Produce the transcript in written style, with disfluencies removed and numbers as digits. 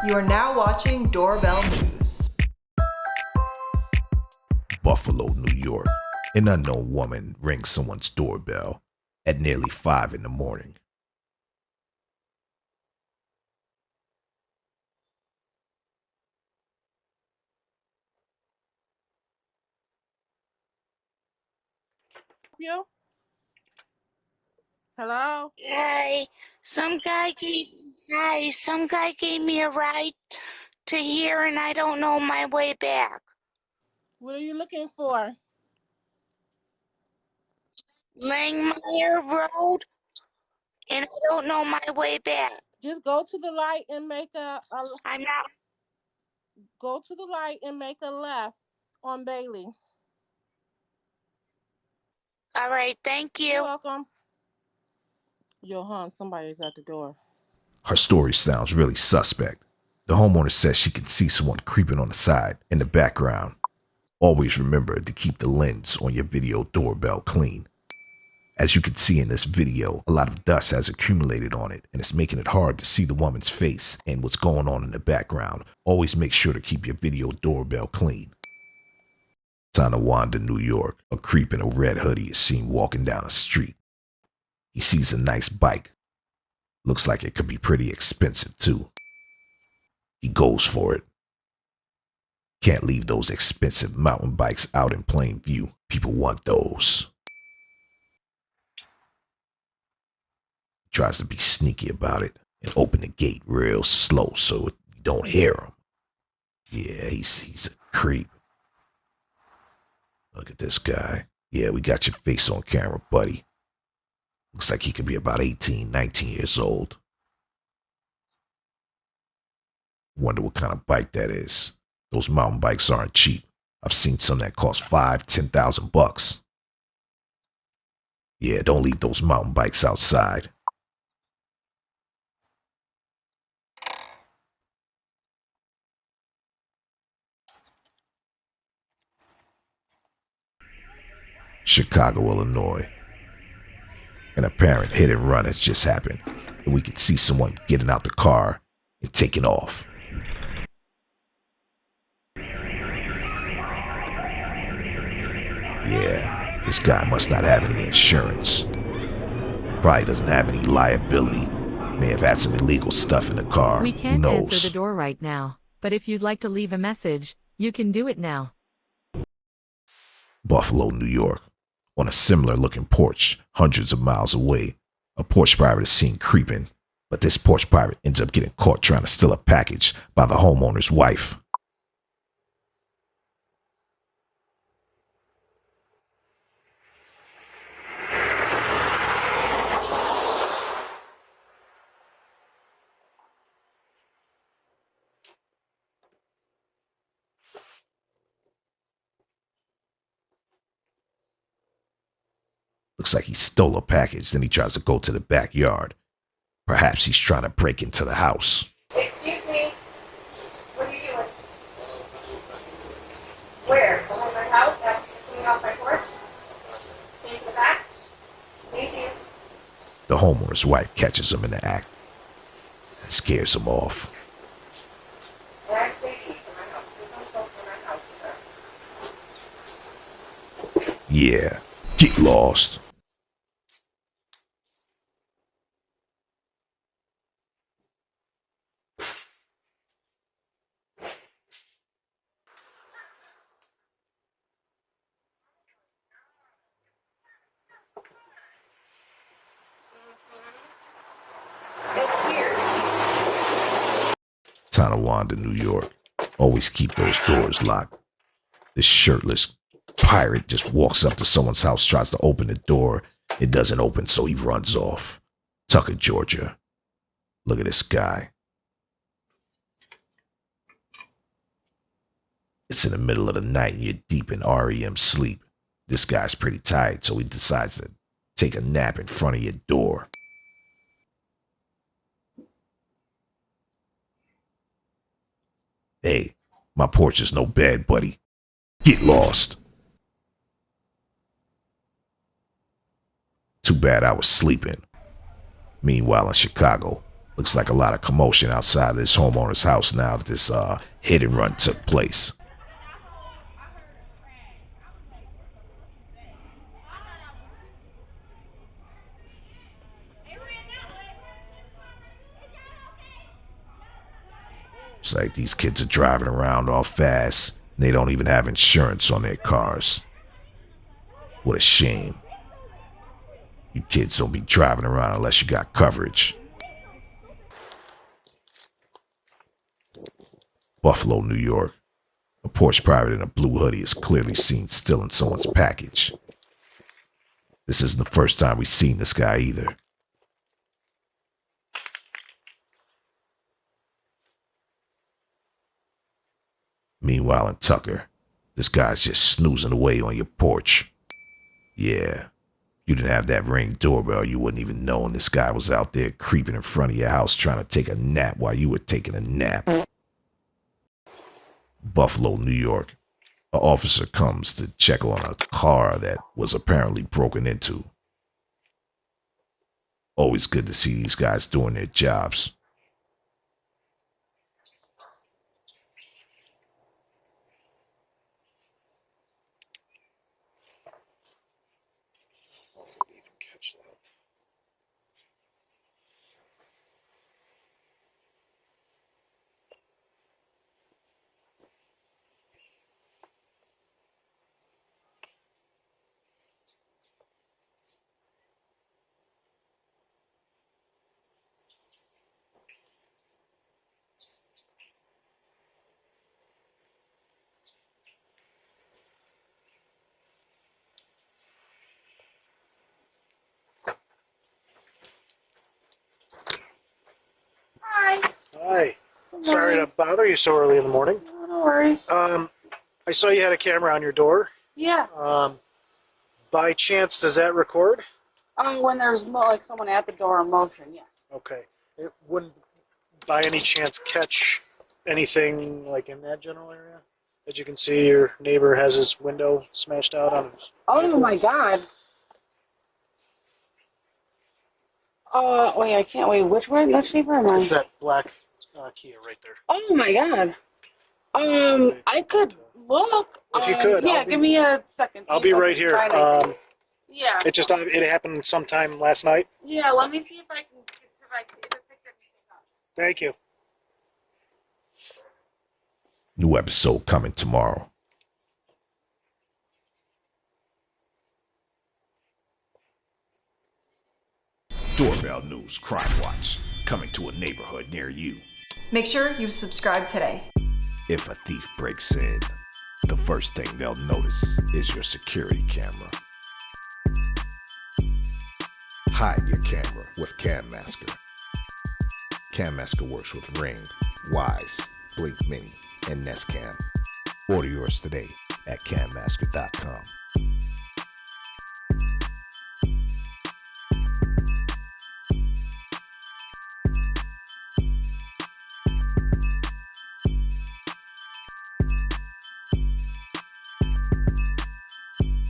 You are now watching Doorbell News. Buffalo, New York. An unknown woman rings someone's doorbell at nearly 5 in the morning. You? Hello? Hey, some guy gave me a ride to here and I don't know my way back. What are you looking for? Langmeyer Road, and I don't know my way back. Just go to the light and make I'm not. go to the light and make a left on Bailey. All right, thank You're you. welcome. Yo, hon, somebody's at the door. Her story sounds really suspect. The homeowner says she can see someone creeping on the side in the background. Always remember to keep the lens on your video doorbell clean. As you can see in this video, a lot of dust has accumulated on it and it's making it hard to see the woman's face and what's going on in the background. Always make sure to keep your video doorbell clean. Tonawanda, New York. A creep in a red hoodie is seen walking down a street. He sees a nice bike. Looks like it could be pretty expensive too. He goes for it. Can't leave those expensive mountain bikes out in plain view. People want those. Tries to be sneaky about it and open the gate real slow so you don't hear him. Yeah, he's a creep. Look at this guy. Yeah, we got your face on camera, buddy. Looks like he could be about 18, 19 years old. Wonder what kind of bike that is. Those mountain bikes aren't cheap. I've seen some that cost $5,000-$10,000. Yeah, don't leave those mountain bikes outside. Chicago, Illinois. An apparent hit and run has just happened, and we can see someone getting out the car and taking off. Yeah, this guy must not have any insurance. Probably doesn't have any liability. May have had some illegal stuff in the car. We can't Who answer knows? the door right now, but if you'd like to leave a message, you can do it now. Buffalo, New York. On a similar looking porch, hundreds of miles away, a porch pirate is seen creeping, but this porch pirate ends up getting caught trying to steal a package by the homeowner's wife. Looks like he stole a package, then he tries to go to the backyard. Perhaps he's trying to break into the house. Excuse me. What are you doing? Where? Behind my house? After cleaning off my porch? Can you go back? Thank you. The homeowner's wife catches him in the act and scares him off. And I stay deep in my house. There's no soap in my house. Yeah, get lost. It's weird. Tonawanda, New York. Always keep those doors locked. This shirtless pirate just walks up to someone's house, tries to open the door. It doesn't open, so he runs off. Tucker, Georgia. Look at this guy. It's in the middle of the night and you're deep in REM sleep. This guy's pretty tired, so he decides to take a nap in front of your door. Hey, my porch is no bed, buddy. Get lost. Too bad I was sleeping. Meanwhile, in Chicago, Looks like a lot of commotion outside of this homeowner's house now that this hit and run took place. It's like these kids are driving around all fast. They don't even have insurance on their cars. What a shame. You kids don't be driving around unless you got coverage. Buffalo, New York. A Porch private in a blue hoodie is clearly seen stealing someone's package. This isn't the first time we've seen this guy either. Meanwhile, in Tucker, this guy's just snoozing away on your porch. Yeah, you didn't have that Ring doorbell, you wouldn't even know this guy was out there creeping in front of your house trying to take a nap while you were taking a nap. Buffalo, New York. An officer comes to check on a car that was apparently broken into. Always good to see these guys doing their jobs. Hi. Sorry to bother you so early in the morning. No worries. I saw you had a camera on your door. Yeah. By chance, does that record? When there's like someone at the door in motion, yes. Okay. It wouldn't, by any chance, catch anything like in that general area? As you can see, your neighbor has his window smashed out on his. Oh my God. Wait, I can't wait. Which neighbor am I? It's that black Kia right there. Oh my God. I could look. If you could, yeah, give me a second. I'll be right here. Yeah. It happened sometime last night. Yeah, let me see if I can pick anything up. Thank you. New episode coming tomorrow. Doorbell News Crime Watch, coming to a neighborhood near you. Make sure you subscribe today. If a thief breaks in, the first thing they'll notice is your security camera. Hide your camera with Cam Masker. Cam Masker works with Ring, Wise, Blink Mini, and Nest Cam. Order yours today at cammasker.com.